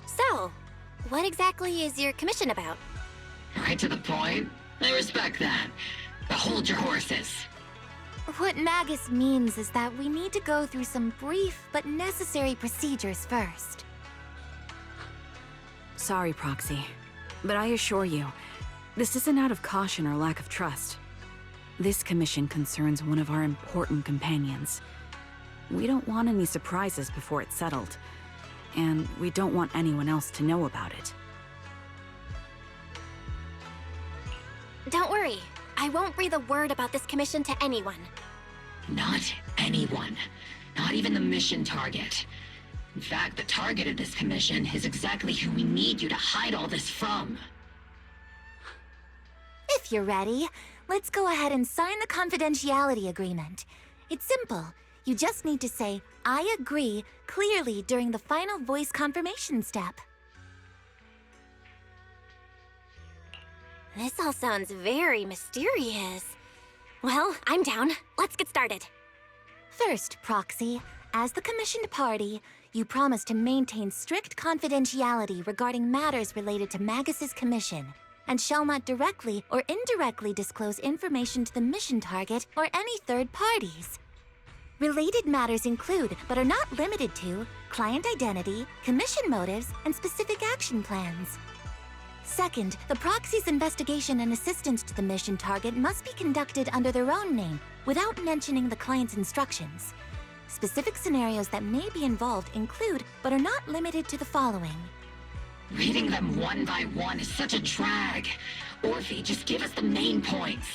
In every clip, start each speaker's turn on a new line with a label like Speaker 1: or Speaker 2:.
Speaker 1: So, what exactly is your commission about?
Speaker 2: Right to the point. I respect that. But hold your horses.
Speaker 1: What Magus means is that we need to go through some brief but necessary procedures first.
Speaker 3: Sorry, Proxy, but I assure you, this isn't out of caution or lack of trust. This commission concerns one of our important companions. We don't want any surprises before it's settled, and we don't want anyone else to know about it.
Speaker 1: Don't worry, I won't breathe a word about this commission to anyone.
Speaker 2: Not anyone. Not even the mission target. In fact, the target of this commission is exactly who we need you to hide all this from.
Speaker 1: If you're ready, let's go ahead and sign the confidentiality agreement. It's simple. You just need to say, "I agree," clearly during the final voice confirmation step. This all sounds very mysterious. Well, I'm down. Let's get started. First, Proxy, as the commissioned party, you promise to maintain strict confidentiality regarding matters related to Magus's commission, and shall not directly or indirectly disclose information to the mission target or any third parties. Related matters include, but are not limited to, client identity, commission motives, and specific action plans. Second, the proxy's investigation and assistance to the mission target must be conducted under their own name, without mentioning the client's instructions. Specific scenarios that may be involved include, but are not limited to, the following.
Speaker 2: Reading them one by one is such a drag. Orphe, just give us the main points.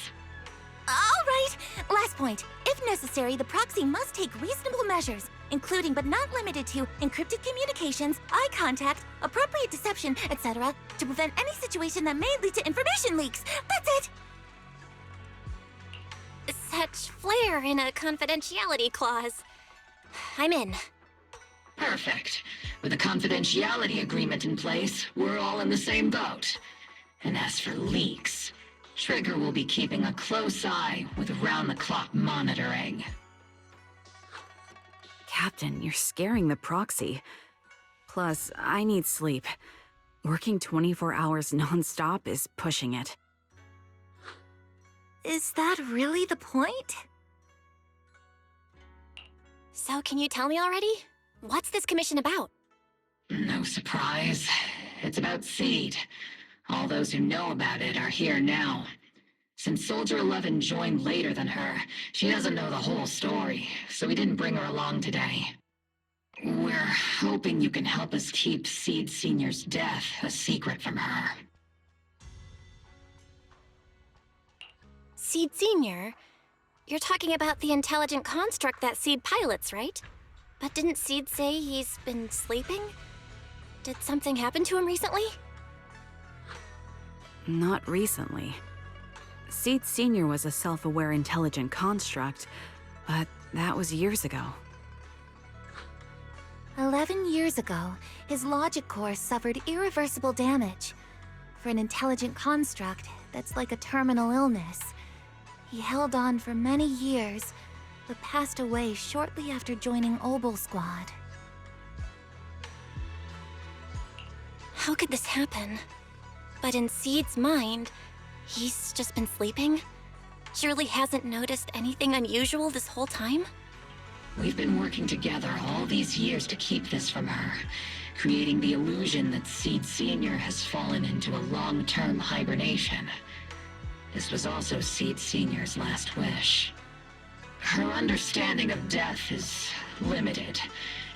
Speaker 1: All right, last point. If necessary, the proxy must take reasonable measures, including but not limited to encrypted communications, eye contact, appropriate deception, etc., to prevent any situation that may lead to information leaks. That's it! Such flair in a confidentiality clause. I'm in.
Speaker 2: Perfect. With a confidentiality agreement in place, we're all in the same boat. And as for leaks, Trigger will be keeping a close eye with round-the-clock monitoring.
Speaker 3: Captain, you're scaring the proxy. Plus, I need sleep. Working 24 hours non-stop is pushing it.
Speaker 1: Is that really the point? So can you tell me already? What's this commission about?
Speaker 2: No surprise. It's about Seed. All those who know about it are here now. Since Soldier 11 joined later than her, she doesn't know the whole story, so we didn't bring her along today. We're hoping you can help us keep Seed Senior's death a secret from her.
Speaker 1: Seed Senior? You're talking about the intelligent construct that Seed pilots, right? But didn't Seed say he's been sleeping? Did something happen to him recently?
Speaker 3: Not recently. Seed Senior was a self-aware intelligent construct, but that was years ago.
Speaker 1: 11 years ago, his logic core suffered irreversible damage. For an intelligent construct, that's like a terminal illness. He held on for many years, but passed away shortly after joining Obel Squad. How could this happen? But in Seed's mind, he's just been sleeping? Surely hasn't noticed anything unusual this whole time?
Speaker 2: We've been working together all these years to keep this from her, creating the illusion that Seed Senior has fallen into a long-term hibernation. This was also Seed Senior's last wish. Her understanding of death is limited,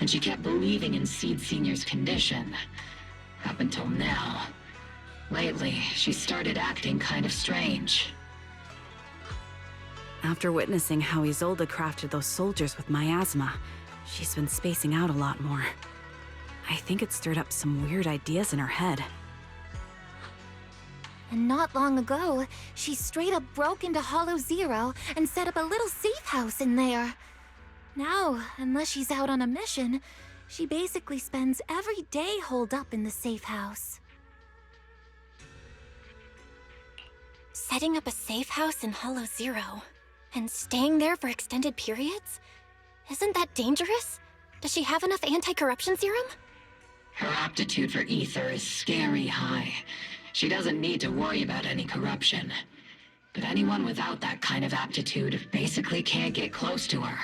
Speaker 2: and she kept believing in Seed Senior's condition. Up until now. Lately, she started acting kind of strange.
Speaker 3: After witnessing how Isolde crafted those soldiers with miasma, she's been spacing out a lot more. I think it stirred up some weird ideas in her head.
Speaker 1: And not long ago, she straight up broke into Hollow Zero and set up a little safe house in there. Now, unless she's out on a mission, she basically spends every day holed up in the safe house. Setting up a safe house in Hollow Zero, and staying there for extended periods? Isn't that dangerous? Does she have enough anti-corruption serum?
Speaker 2: Her aptitude for ether is scary high. She doesn't need to worry about any corruption. But anyone without that kind of aptitude basically can't get close to her.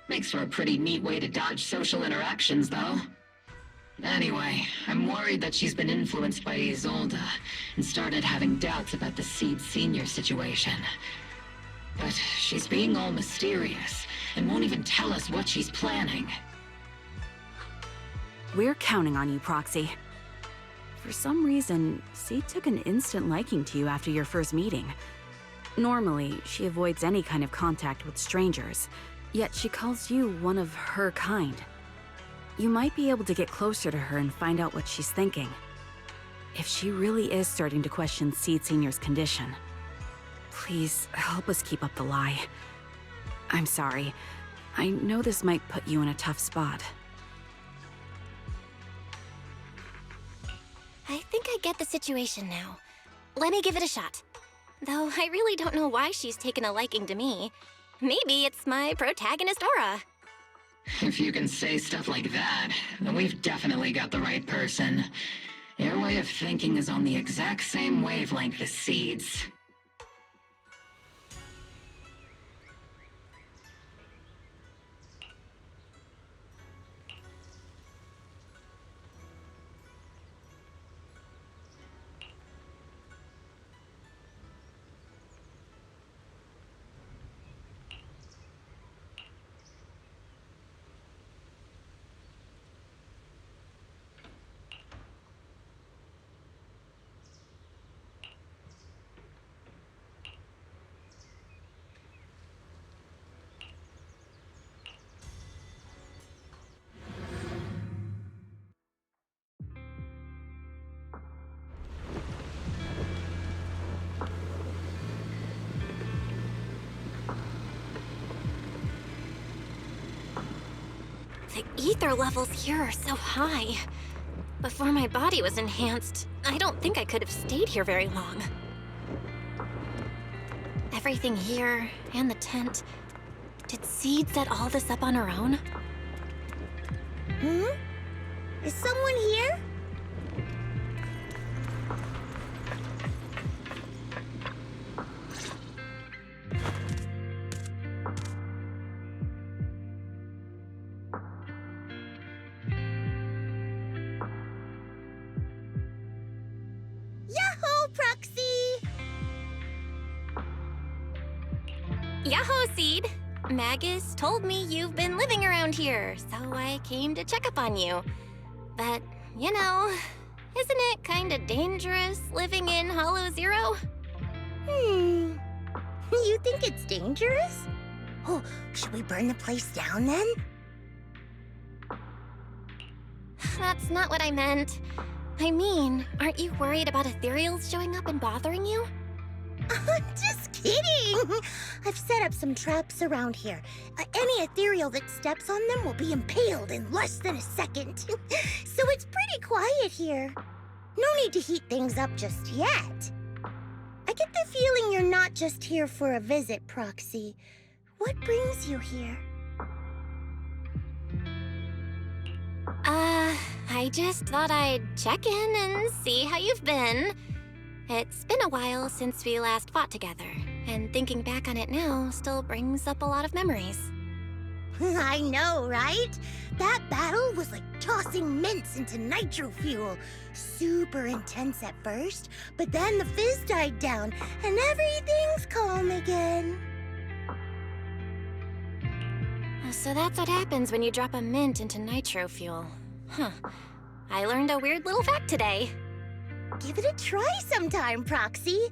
Speaker 2: Makes for a pretty neat way to dodge social interactions, though. Anyway, I'm worried that she's been influenced by Isolde and started having doubts about the Seed Senior situation. But she's being all mysterious and won't even tell us what she's planning.
Speaker 3: We're counting on you, Proxy. For some reason, Seed took an instant liking to you after your first meeting. Normally, she avoids any kind of contact with strangers, yet she calls you one of her kind. You might be able to get closer to her and find out what she's thinking. If she really is starting to question Seed Senior's condition, please help us keep up the lie. I'm sorry. I know this might put you in a tough spot.
Speaker 1: I think I get the situation now. Let me give it a shot. Though I really don't know why she's taken a liking to me. Maybe it's my protagonist aura.
Speaker 2: If you can say stuff like that, then we've definitely got the right person. Your way of thinking is on the exact same wavelength as Seed's.
Speaker 1: The ether levels here are so high. Before my body was enhanced, I don't think I could have stayed here very long. Everything here, and the tent. Did Seed set all this up on her own?
Speaker 4: Is someone here? Yahoo, Proxy!
Speaker 1: Yahoo, Seed! Magus told me you've been living around here, so I came to check up on you. But, you know, isn't it kinda dangerous living in Hollow Zero?
Speaker 4: You think it's dangerous? Oh, should we burn the place down then?
Speaker 1: That's not what I meant. I mean, aren't you worried about ethereals showing up and bothering you?
Speaker 4: Just kidding! I've set up some traps around here. Any ethereal that steps on them will be impaled in less than a second. So it's pretty quiet here. No need to heat things up just yet. I get the feeling you're not just here for a visit, Proxy. What brings you here?
Speaker 1: I just thought I'd check in and see how you've been. It's been a while since we last fought together, and thinking back on it now still brings up a lot of memories.
Speaker 4: I know, right? That battle was like tossing mints into nitro fuel. Super intense at first, but then the fizz died down, and everything's calm again.
Speaker 1: So that's what happens when you drop a mint into nitro fuel. Huh. I learned a weird little fact today.
Speaker 4: Give it a try sometime, Proxy.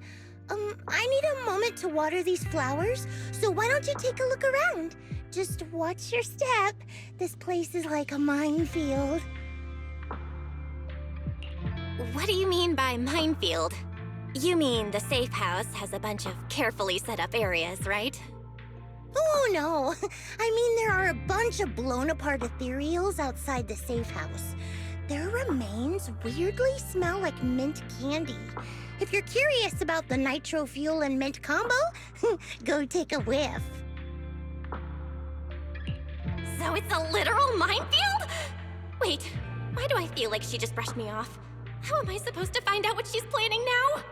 Speaker 4: I need a moment to water these flowers, so why don't you take a look around? Just watch your step. This place is like a minefield.
Speaker 1: What do you mean by minefield? You mean the safe house has a bunch of carefully set up areas, right?
Speaker 4: Oh, no. I mean, there are a bunch of blown-apart ethereals outside the safe house. Their remains weirdly smell like mint candy. If you're curious about the nitro fuel and mint combo, go take a whiff.
Speaker 1: So it's a literal minefield? Wait, why do I feel like she just brushed me off? How am I supposed to find out what she's planning now?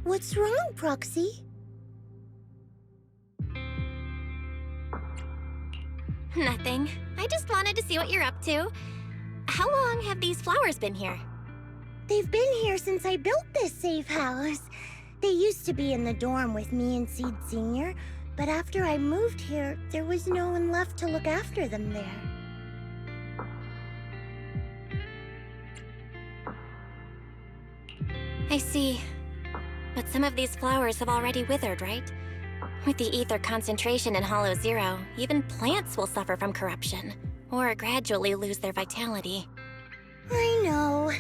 Speaker 4: What's wrong, Proxy?
Speaker 1: Nothing. I just wanted to see what you're up to. How long have these flowers been here?
Speaker 4: They've been here since I built this safe house. They used to be in the dorm with me and Seed Senior, but after I moved here, there was no one left to look after them there.
Speaker 1: I see. But some of these flowers have already withered, right? With the ether concentration in Hollow Zero, even plants will suffer from corruption, or gradually lose their vitality.
Speaker 4: I know.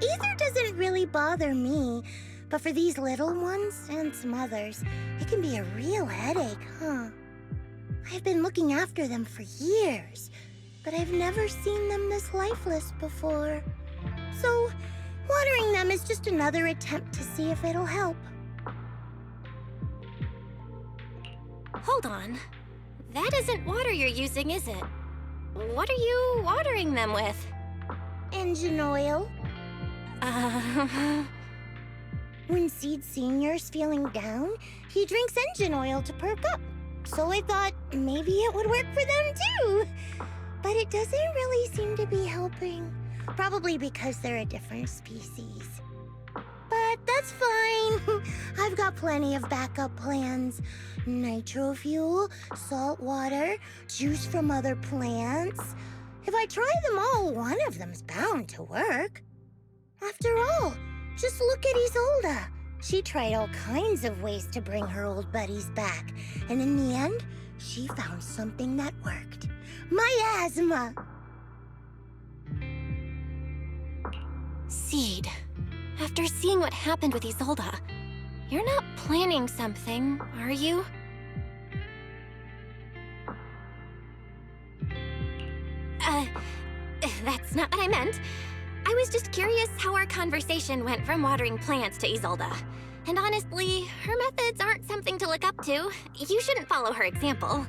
Speaker 4: Ether doesn't really bother me, but for these little ones and some others, it can be a real headache, huh? I've been looking after them for years, but I've never seen them this lifeless before. So, watering them is just another attempt to see if it'll help.
Speaker 1: Hold on. That isn't water you're using, is it? What are you watering them with?
Speaker 4: Engine oil.
Speaker 1: Uh...
Speaker 4: When Seed Senior's feeling down, he drinks engine oil to perk up. So I thought maybe it would work for them too. But it doesn't really seem to be helping. Probably because they're a different species. But that's fine. I've got plenty of backup plans. Nitro fuel, salt water, juice from other plants. If I try them all, one of them's bound to work. After all, just look at Isolda. She tried all kinds of ways to bring her old buddies back. And in the end, she found something that worked. Miasma!
Speaker 1: Seed, after seeing what happened with Isolda, you're not planning something, are you? That's not what I meant. I was just curious how our conversation went from watering plants to Isolda. And honestly, her methods aren't something to look up to. You shouldn't follow her example.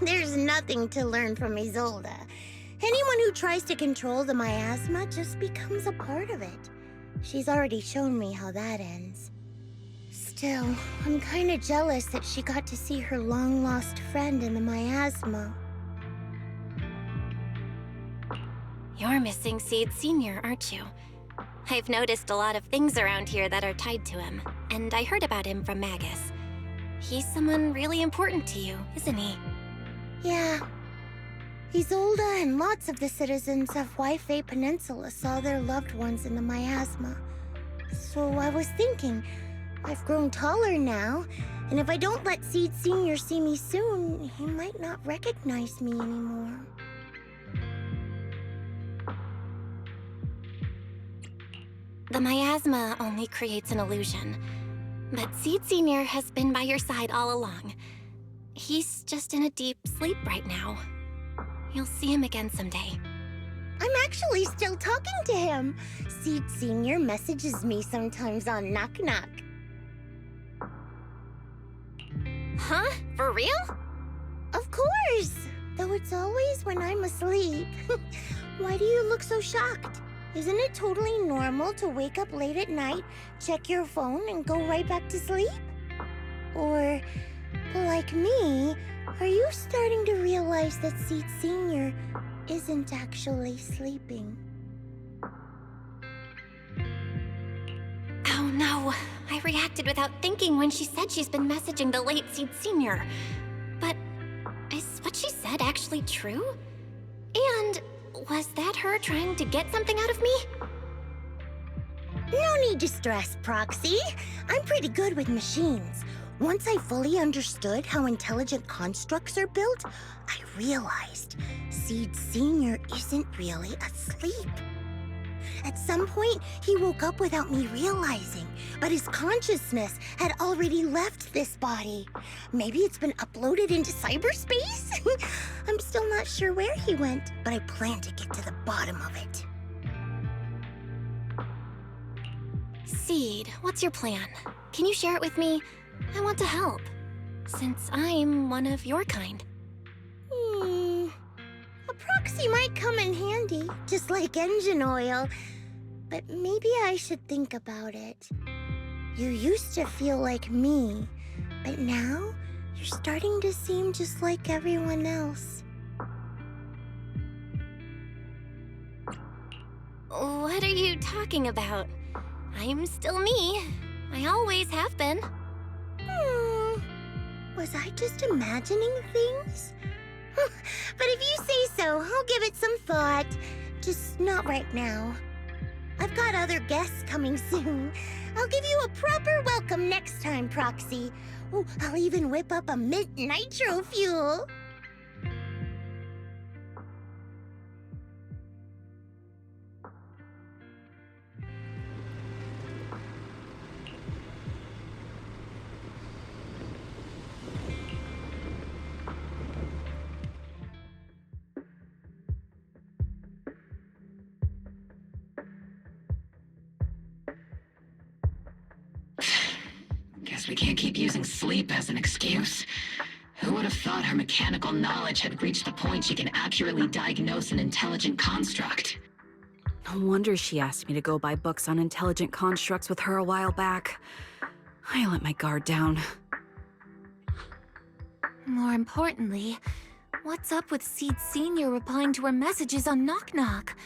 Speaker 4: There's nothing to learn from Isolda. Anyone who tries to control the miasma just becomes a part of it. She's already shown me how that ends. Still, I'm kinda jealous that she got to see her long-lost friend in the miasma.
Speaker 1: You're missing Seed Senior, aren't you? I've noticed a lot of things around here that are tied to him, and I heard about him from Magus. He's someone really important to you, isn't he?
Speaker 4: Yeah. Isolda and lots of the citizens of Wi-Fi Peninsula saw their loved ones in the miasma. So I was thinking, I've grown taller now, And if I don't let Seed Senior see me soon, he might not recognize me anymore.
Speaker 1: The miasma only creates an illusion. But Seed Senior has been by your side all along. He's just in a deep sleep right now. You'll see him again someday.
Speaker 4: I'm actually still talking to him. Seed Senior messages me sometimes on Knock Knock.
Speaker 1: Huh? For real?
Speaker 4: Of course! Though it's always when I'm asleep. Why do you look so shocked? Isn't it totally normal to wake up late at night, check your phone, and go right back to sleep? Or, like me, are you starting to realize that Seed Senior isn't actually sleeping?
Speaker 1: Oh no, I reacted without thinking when she said she's been messaging the late Seed Senior. But is what she said actually true? And was that her trying to get something out of me?
Speaker 4: No need to stress, Proxy. I'm pretty good with machines. Once I fully understood how intelligent constructs are built, I realized Seed Senior isn't really asleep. At some point, he woke up without me realizing, but his consciousness had already left this body. Maybe it's been uploaded into cyberspace? I'm still not sure where he went, but I plan to get to the bottom of it.
Speaker 1: Seed, what's your plan? Can you share it with me? I want to help, since I'm one of your kind.
Speaker 4: A proxy might come in handy, just like engine oil. But maybe I should think about it. You used to feel like me, but now you're starting to seem just like everyone else.
Speaker 1: What are you talking about? I'm still me. I always have been.
Speaker 4: Was I just imagining things? But if you say so, I'll give it some thought. Just not right now. I've got other guests coming soon. I'll give you a proper welcome next time, Proxy. Oh, I'll even whip up a mint nitro fuel.
Speaker 2: Guess we can't keep using sleep as an excuse. Who would have thought her mechanical knowledge had reached the point she can accurately diagnose an intelligent construct?
Speaker 3: No wonder she asked me to go buy books on intelligent constructs with her a while back. I let my guard down.
Speaker 1: More importantly, what's up with Seed Senior replying to her messages on Knock Knock?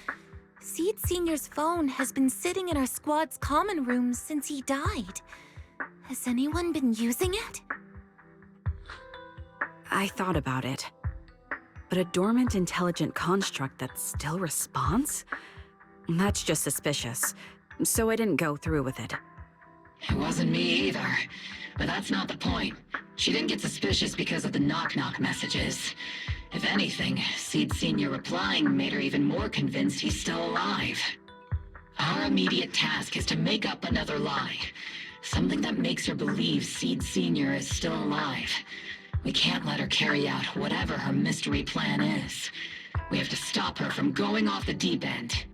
Speaker 1: Seed Senior's phone has been sitting in our squad's common room since he died. Has anyone been using it?
Speaker 3: I thought about it. But a dormant intelligent construct that still responds? That's just suspicious. So I didn't go through with it.
Speaker 2: It wasn't me either. But that's not the point. She didn't get suspicious because of the knock-knock messages. If anything, Seed Senior replying made her even more convinced he's still alive. Our immediate task is to make up another lie. Something that makes her believe Seed Senior is still alive. We can't let her carry out whatever her mystery plan is. We have to stop her from going off the deep end.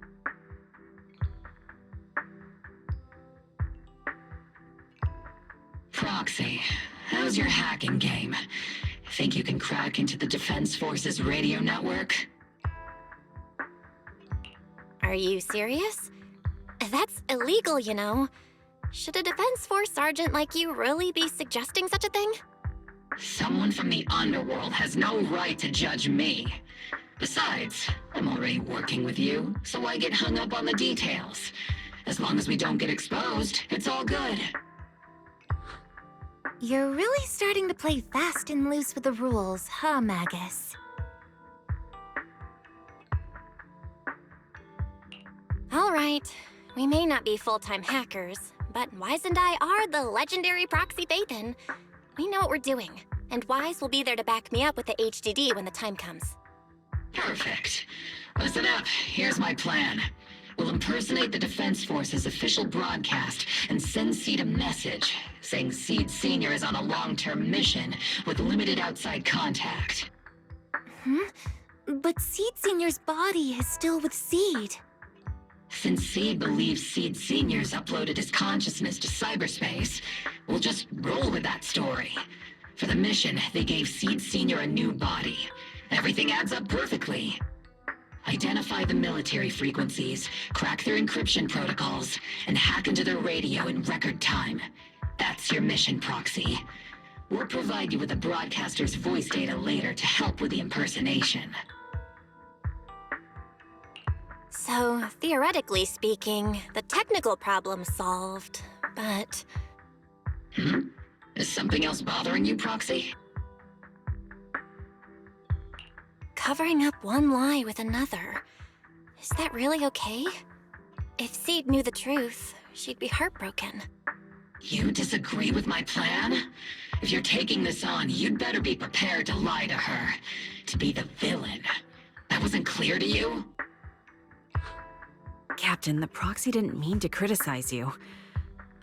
Speaker 2: Proxy, how's your hacking game? Think you can crack into the Defense Force's radio network?
Speaker 1: Are you serious? That's illegal, you know. Should a Defense Force sergeant like you really be suggesting such a thing?
Speaker 2: Someone from the underworld has no right to judge me. Besides, I'm already working with you, so why get hung up on the details? As long as we don't get exposed, it's all good.
Speaker 1: You're really starting to play fast and loose with the rules, huh, Magus? All right. We may not be full-time hackers, but Wise and I are the legendary Proxy Phaethon. We know what we're doing, and Wise will be there to back me up with the HDD when the time comes.
Speaker 2: Perfect. Listen up, here's my plan. We'll impersonate the Defense Force's official broadcast and send Seed a message saying Seed Senior is on a long-term mission with limited outside contact.
Speaker 1: But Seed Senior's body is still with Seed.
Speaker 2: Since Seed believes Seed Senior's uploaded his consciousness to cyberspace, we'll just roll with that story. For the mission, they gave Seed Senior a new body. Everything adds up perfectly. Identify the military frequencies, crack their encryption protocols, and hack into their radio in record time. That's your mission, Proxy. We'll provide you with the broadcaster's voice data later to help with the impersonation.
Speaker 1: So, theoretically speaking, the technical problem's solved, but...
Speaker 2: Is something else bothering you, Proxy?
Speaker 1: Covering up one lie with another. Is that really okay? If Seed knew the truth, she'd be heartbroken.
Speaker 2: You disagree with my plan? If you're taking this on, you'd better be prepared to lie to her. To be the villain. That wasn't clear to you?
Speaker 3: Captain, the Proxy didn't mean to criticize you.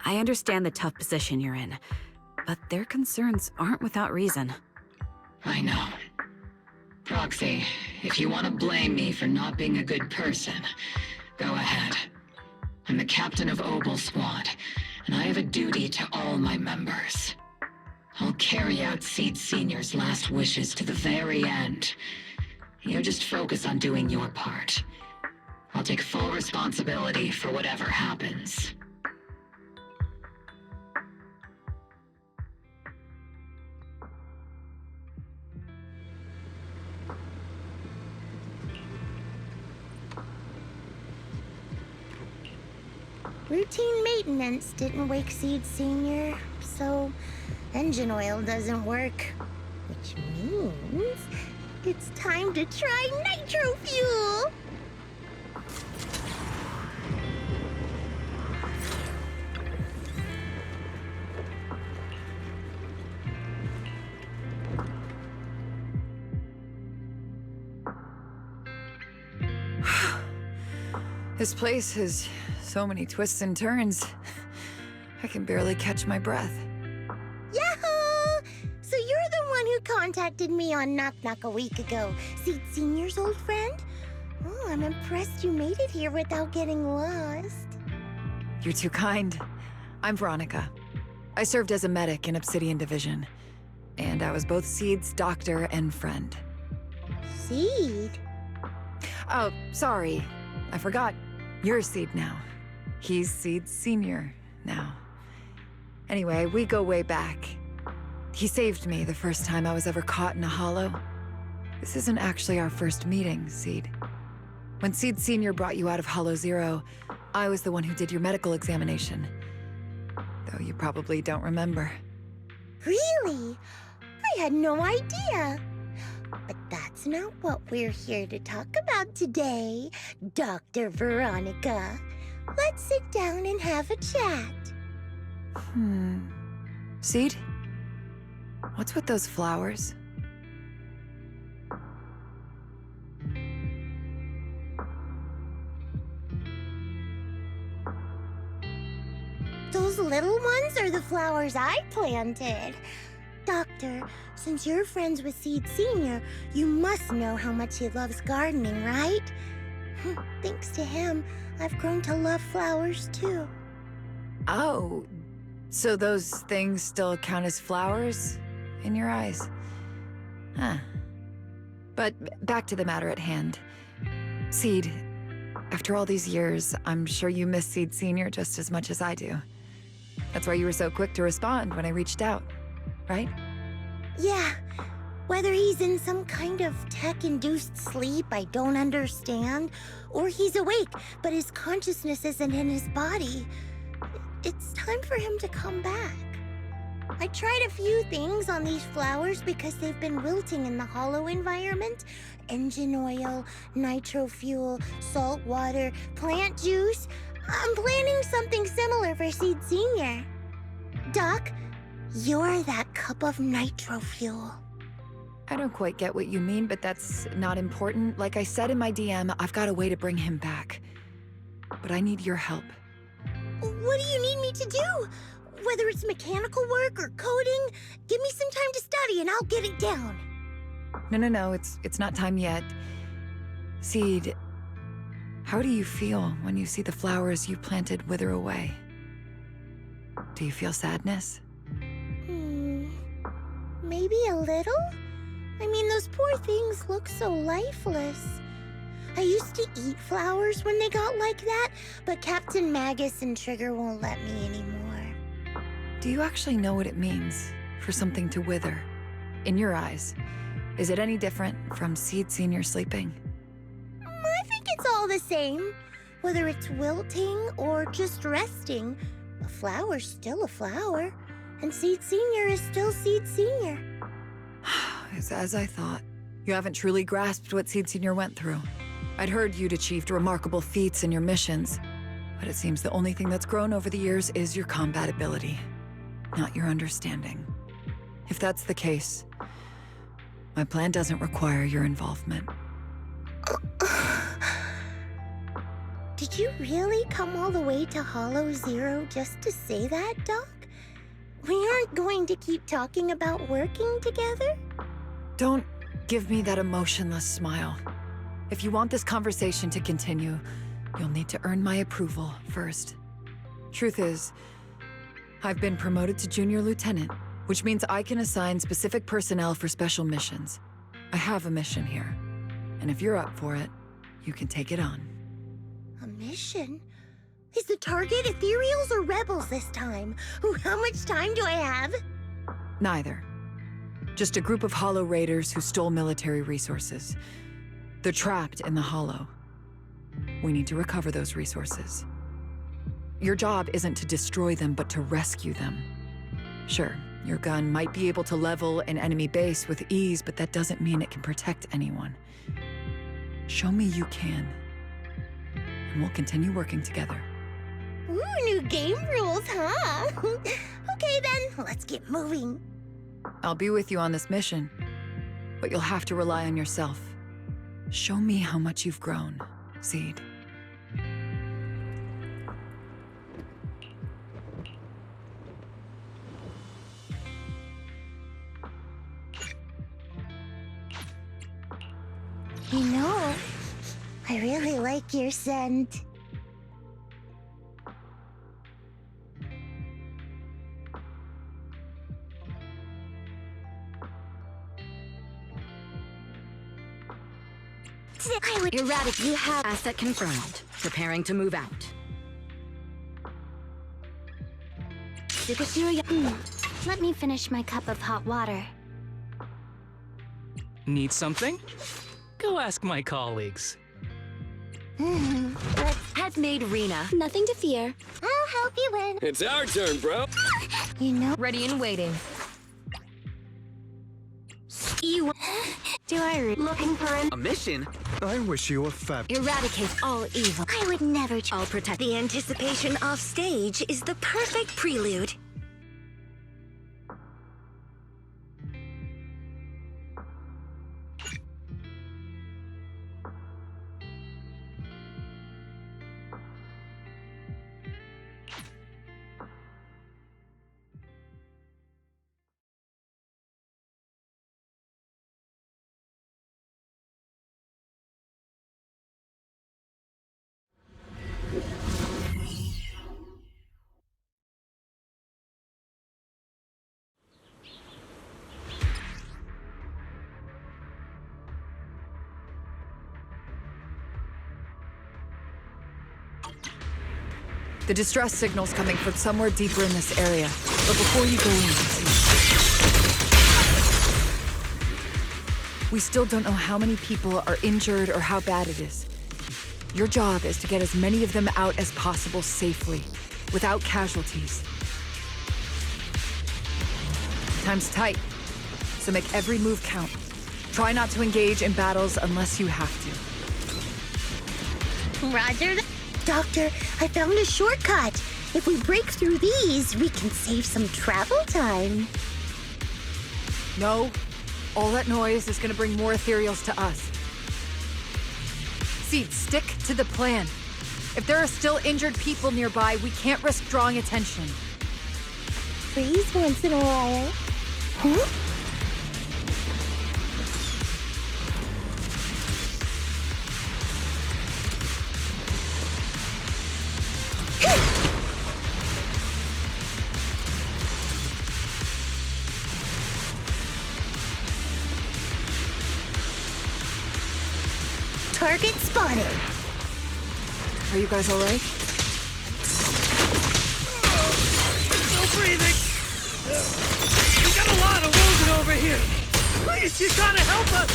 Speaker 3: I understand the tough position you're in, but their concerns aren't without reason.
Speaker 2: I know. Proxy, if you want to blame me for not being a good person, go ahead. I'm the captain of Obel Squad, and I have a duty to all my members. I'll carry out Seed Senior's last wishes to the very end. You just focus on doing your part. I'll take full responsibility for whatever happens.
Speaker 4: Routine maintenance didn't wake Seed Senior, so engine oil doesn't work. Which means it's time to try nitro fuel!
Speaker 5: This place has so many twists and turns. I can barely catch my breath.
Speaker 4: Yahoo! So you're the one who contacted me on Knock Knock a week ago, Seed Senior's old friend? Oh, I'm impressed you made it here without getting lost.
Speaker 5: You're too kind. I'm Veronica. I served as a medic in Obsidian Division, and I was both Seed's doctor and friend.
Speaker 4: Seed?
Speaker 5: Oh, sorry. I forgot. You're Seed now. He's Seed Senior now. Anyway, we go way back. He saved me the first time I was ever caught in a hollow. This isn't actually our first meeting, Seed. When Seed Senior brought you out of Hollow Zero, I was the one who did your medical examination. Though you probably don't remember.
Speaker 4: Really? I had no idea. But that's not what we're here to talk about today, Dr. Veronica. Let's sit down and have a chat.
Speaker 5: Seed? What's with those flowers?
Speaker 4: Those little ones are the flowers I planted. Doctor, since you're friends with Seed Senior, you must know how much he loves gardening, right? Thanks to him, I've grown to love flowers too.
Speaker 5: Oh, so those things still count as flowers in your eyes? Huh. But back to the matter at hand. Seed, after all these years, I'm sure you miss Seed Senior just as much as I do. That's why you were so quick to respond when I reached out, right?
Speaker 4: Yeah, whether he's in some kind of tech-induced sleep I don't understand, or he's awake, but his consciousness isn't in his body, it's time for him to come back. I tried a few things on these flowers because they've been wilting in the hollow environment. Engine oil, nitro fuel, salt water, plant juice. I'm planning something similar for Seed Senior. Doc, You're that cup of nitro fuel.
Speaker 5: I don't quite get what you mean, but that's not important. Like I said in my DM, I've got a way to bring him back. But I need your help.
Speaker 4: What do you need me to do? Whether it's mechanical work or coding, give me some time to study and I'll get it down.
Speaker 5: No, it's not time yet. Seed, how do you feel when you see the flowers you planted wither away? Do you feel sadness?
Speaker 4: Maybe a little? I mean, those poor things look so lifeless. I used to eat flowers when they got like that, but Captain Magus and Trigger won't let me anymore.
Speaker 5: Do you actually know what it means for something to wither? In your eyes, is it any different from Seed Senior sleeping?
Speaker 4: I think it's all the same. Whether it's wilting or just resting, a flower's still a flower, and Seed Senior is still Seed Senior.
Speaker 5: It's as I thought. You haven't truly grasped what Seed Senior went through. I'd heard you'd achieved remarkable feats in your missions, but it seems the only thing that's grown over the years is your combat ability, not your understanding. If that's the case, my plan doesn't require your involvement.
Speaker 4: Did you really come all the way to Hollow Zero just to say that, Doc? We aren't going to keep talking about working together?
Speaker 5: Don't give me that emotionless smile. If you want this conversation to continue, you'll need to earn my approval first. Truth is, I've been promoted to Junior Lieutenant, which means I can assign specific personnel for special missions. I have a mission here, and if you're up for it, you can take it on.
Speaker 4: A mission? Is the target Ethereals or Rebels this time? How much time do I have?
Speaker 5: Neither. Just a group of Hollow Raiders who stole military resources. They're trapped in the Hollow. We need to recover those resources. Your job isn't to destroy them, but to rescue them. Sure, your gun might be able to level an enemy base with ease, but that doesn't mean it can protect anyone. Show me you can, and we'll continue working together.
Speaker 4: Ooh, new game rules, huh? Okay then, let's get moving.
Speaker 5: I'll be with you on this mission, but you'll have to rely on yourself. Show me how much you've grown, Seed.
Speaker 4: You know, I really like your scent.
Speaker 6: Erratic, you have asset confirmed. Preparing to move out.
Speaker 1: Let me finish my cup of hot water.
Speaker 7: Need something? Go ask my colleagues.
Speaker 6: Has made Rena.
Speaker 1: Nothing to fear.
Speaker 4: I'll help you win.
Speaker 8: It's our turn, bro.
Speaker 4: You know,
Speaker 6: Ready and waiting.
Speaker 1: You... Do I looking for an...
Speaker 8: A mission?
Speaker 9: I wish you a fab.
Speaker 6: Eradicate all evil.
Speaker 4: I would never...
Speaker 6: I'll protect.
Speaker 10: The anticipation off stage is the perfect prelude.
Speaker 5: The distress signal's coming from somewhere deeper in this area. But before you go in, we still don't know how many people are injured or how bad it is. Your job is to get as many of them out as possible safely, without casualties. Time's tight, so make every move count. Try not to engage in battles unless you have to.
Speaker 4: Roger that. Doctor, I found a shortcut. If we break through these, we can save some travel time.
Speaker 5: No. All that noise is gonna bring more ethereals to us. Seed, stick to the plan. If there are still injured people nearby, we can't risk drawing attention.
Speaker 4: Freeze once in a while. Huh? Target spotted.
Speaker 5: Are you guys alright?
Speaker 8: No breathing! We got a lot of wounded over here! Please, you gotta help us!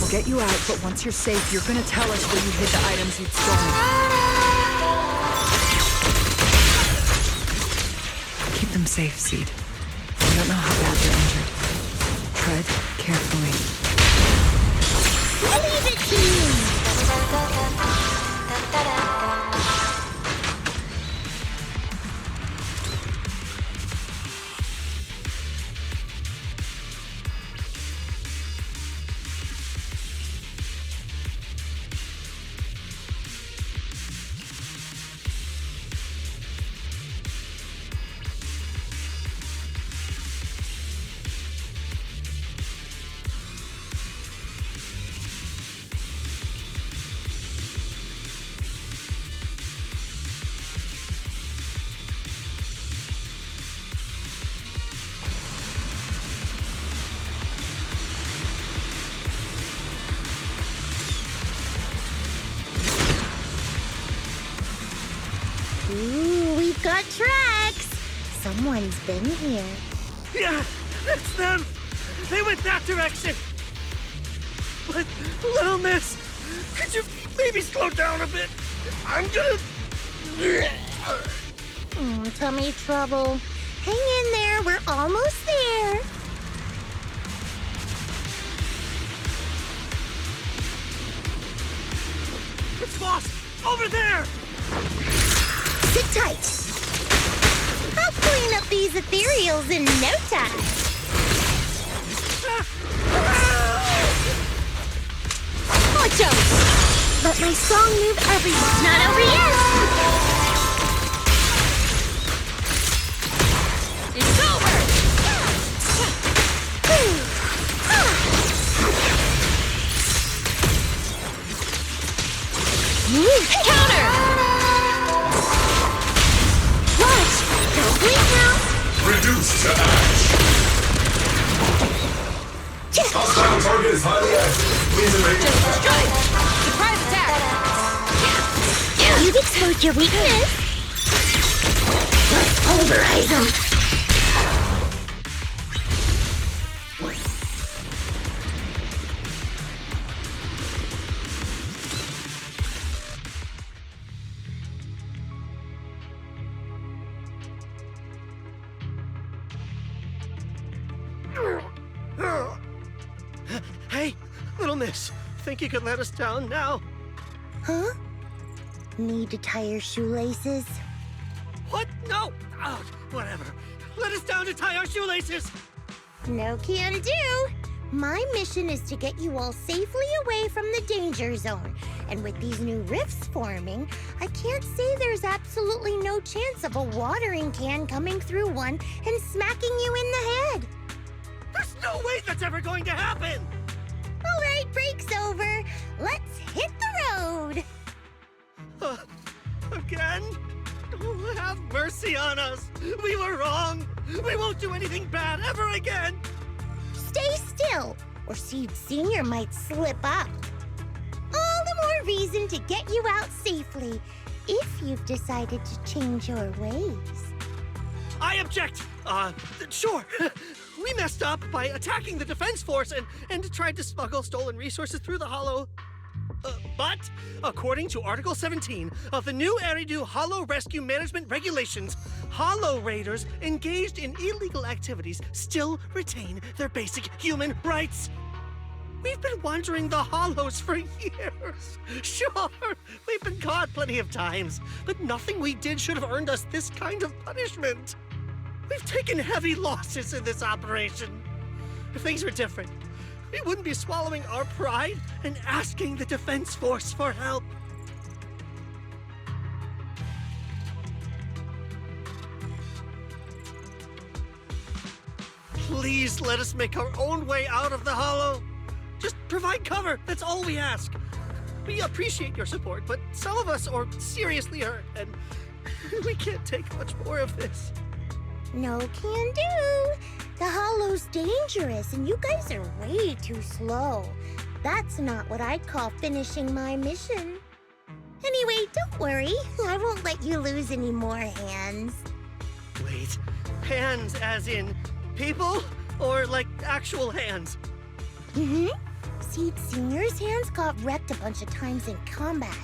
Speaker 5: We'll get you out, but once you're safe, you're gonna tell us where you hid the items you'd stolen. Keep them safe, Seed. We don't know how bad they're injured. Tread carefully.
Speaker 4: Leave it to me. Ooh, we've got tracks. Someone's been here.
Speaker 8: Yeah, that's them! They went that direction! But, little miss, could you maybe slow down a bit? I'm gonna...
Speaker 4: Tummy trouble. Hang in there, we're almost there.
Speaker 8: It's Boss! Over there!
Speaker 4: Sit tight. I'll clean up these ethereals in no time. Watch out! Let my song move everyone. Not over yet.
Speaker 1: It's over! Counter!
Speaker 4: Watch! Don't blink now.
Speaker 9: Reduced to ash. Hostile target is highly active. Please evade attack.
Speaker 1: Strike! Surprise attack!
Speaker 4: You've exposed your weakness. Let's pulverize them.
Speaker 8: Hey, little miss, think you could let us down now?
Speaker 4: Huh? Need to tie your shoelaces?
Speaker 8: What? No! Oh, whatever. Let us down to tie our shoelaces!
Speaker 4: No can do. My mission is to get you all safely away from the danger zone. And with these new rifts forming, I can't say there's absolutely no chance of a watering can coming through one and smacking you in the head.
Speaker 8: There's no way that's ever going to happen!
Speaker 4: All right, break's over. Let's hit the road.
Speaker 8: Again? Oh, have mercy on us! We were wrong! We won't do anything bad ever again!
Speaker 4: Stay still, or Seed Senior might slip up. All the more reason to get you out safely, if you've decided to change your ways.
Speaker 8: I object! Sure. We messed up by attacking the defense force and tried to smuggle stolen resources through the Hollow. But, according to Article 17 of the new Eridu Hollow Rescue Management Regulations, Hollow Raiders engaged in illegal activities still retain their basic human rights. We've been wandering the hollows for years. Sure, we've been caught plenty of times, but nothing we did should have earned us this kind of punishment. We've taken heavy losses in this operation. If things were different, we wouldn't be swallowing our pride and asking the Defense Force for help. Please let us make our own way out of the hollow. Just provide cover, that's all we ask. We appreciate your support, but some of us are seriously hurt, and we can't take much more of this.
Speaker 4: No can do. The hollow's dangerous, and you guys are way too slow. That's not what I'd call finishing my mission. Anyway, don't worry. I won't let you lose any more hands.
Speaker 8: Wait, hands as in people? Or like actual hands?
Speaker 4: Mm-hmm. Seed Senior's hands got wrecked a bunch of times in combat.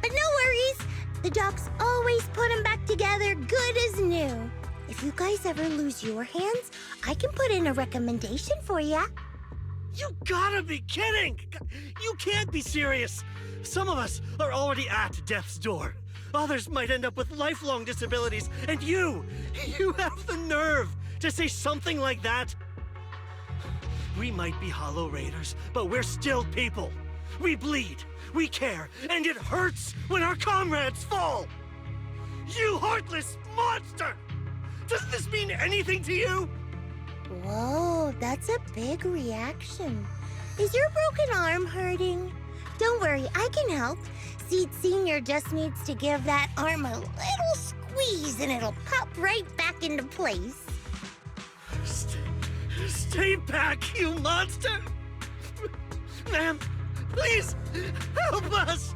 Speaker 4: But no worries. The docs always put them back together good as new. If you guys ever lose your hands, I can put in a recommendation for ya.
Speaker 8: You gotta be kidding! You can't be serious! Some of us are already at death's door. Others might end up with lifelong disabilities, and you have the nerve to say something like that? We might be Hollow Raiders, but we're still people. We bleed, we care, and it hurts when our comrades fall! You heartless monster! Does this mean anything to you?
Speaker 4: Whoa, that's a big reaction. Is your broken arm hurting? Don't worry, I can help. Seed Senior just needs to give that arm a little squeeze and it'll pop right back into place.
Speaker 8: Stay back, you monster! Ma'am, please, help us!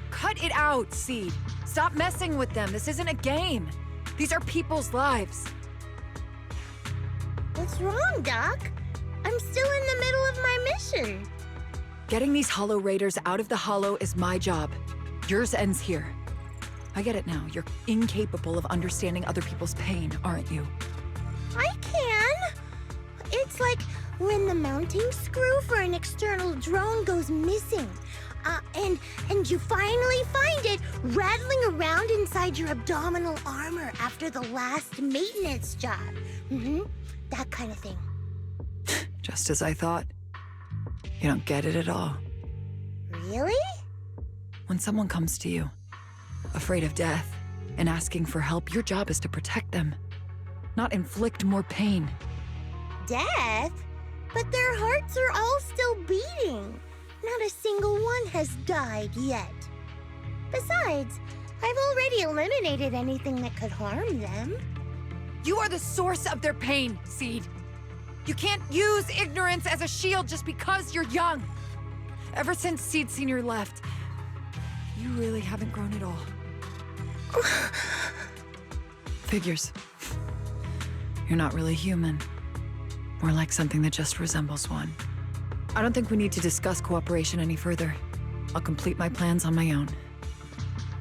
Speaker 5: Cut it out, Seed. Stop messing with them. This isn't a game. These are people's lives.
Speaker 4: What's wrong, Doc? I'm still in the middle of my mission.
Speaker 5: Getting these Hollow Raiders out of the Hollow is my job. Yours ends here. I get it now. You're incapable of understanding other people's pain, aren't you?
Speaker 4: I can. It's like when the mounting screw for an external drone goes missing. And you finally find it rattling around inside your abdominal armor after the last maintenance job. Mm-hmm. That kind of thing.
Speaker 5: Just as I thought. You don't get it at all.
Speaker 4: Really?
Speaker 5: When someone comes to you, afraid of death, and asking for help, your job is to protect them, not inflict more pain.
Speaker 4: Death? But their hearts are all still beating. Not a single one has died yet. Besides, I've already eliminated anything that could harm them.
Speaker 5: You are the source of their pain, Seed. You can't use ignorance as a shield just because you're young. Ever since Seed Senior left, you really haven't grown at all. Figures. You're not really human. More like something that just resembles one. I don't think we need to discuss cooperation any further. I'll complete my plans on my own.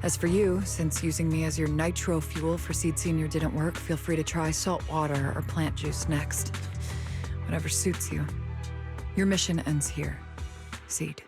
Speaker 5: As for you, since using me as your nitro fuel for Seed Senior didn't work, feel free to try salt water or plant juice next. Whatever suits you. Your mission ends here, Seed.